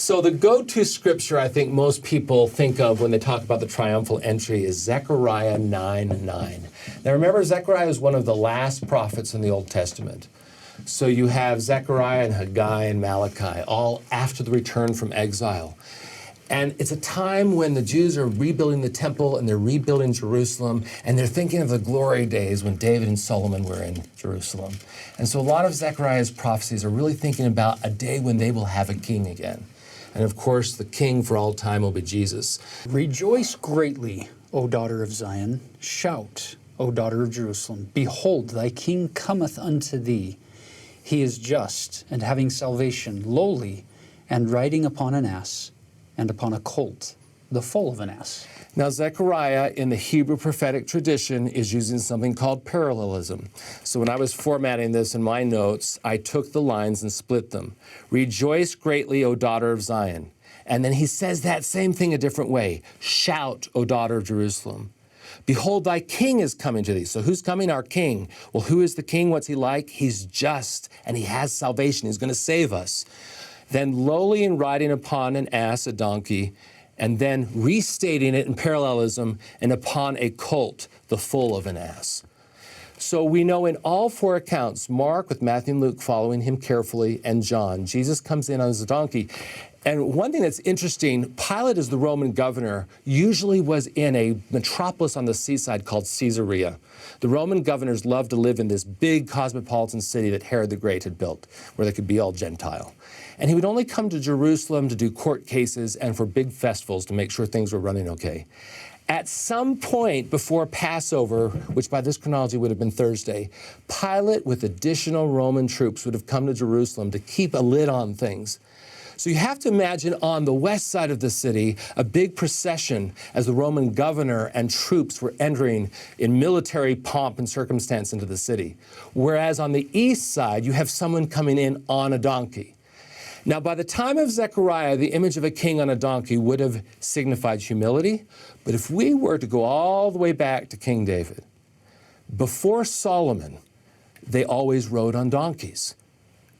So the go-to scripture I think most people think of when they talk about the triumphal entry is Zechariah 9:9. Now remember, Zechariah is one of the last prophets in the Old Testament. So you have Zechariah and Haggai and Malachi, all after the return from exile. And it's a time when the Jews are rebuilding the temple and they're rebuilding Jerusalem, and they're thinking of the glory days when David and Solomon were in Jerusalem. And so a lot of Zechariah's prophecies are really thinking about a day when they will have a king again. And of course, the king for all time will be Jesus. Rejoice greatly, O daughter of Zion. Shout, O daughter of Jerusalem. Behold, thy king cometh unto thee. He is just and having salvation, lowly, and riding upon an ass, and upon a colt, the foal of an ass. Now, Zechariah, in the Hebrew prophetic tradition, is using something called parallelism. So when I was formatting this in my notes, I took the lines and split them. Rejoice greatly, O daughter of Zion. And then he says that same thing a different way. Shout, O daughter of Jerusalem. Behold, thy king is coming to thee. So who's coming? Our king. Well, who is the king? What's he like? He's just, and he has salvation. He's going to save us. Then lowly and riding upon an ass, a donkey, and then restating it in parallelism, and upon a colt, the foal of an ass. So we know in all four accounts, Mark with Matthew and Luke following him carefully, and John, Jesus comes in on his donkey. And one thing that's interesting, Pilate, as the Roman governor, usually was in a metropolis on the seaside called Caesarea. The Roman governors loved to live in this big cosmopolitan city that Herod the Great had built, where they could be all Gentile. And he would only come to Jerusalem to do court cases and for big festivals to make sure things were running okay. At some point before Passover, which by this chronology would have been Thursday, Pilate with additional Roman troops would have come to Jerusalem to keep a lid on things. So you have to imagine on the west side of the city, a big procession as the Roman governor and troops were entering in military pomp and circumstance into the city. Whereas on the east side, you have someone coming in on a donkey. Now, by the time of Zechariah, the image of a king on a donkey would have signified humility. But if we were to go all the way back to King David, before Solomon, they always rode on donkeys,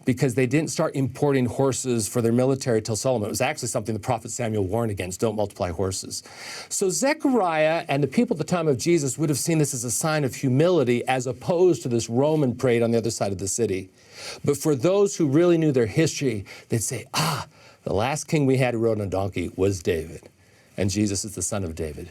because they didn't start importing horses for their military till Solomon. It was actually something the prophet Samuel warned against: don't multiply horses. So Zechariah and the people at the time of Jesus would have seen this as a sign of humility as opposed to this Roman parade on the other side of the city. But for those who really knew their history, they'd say, the last king we had who rode on a donkey was David, and Jesus is the son of David.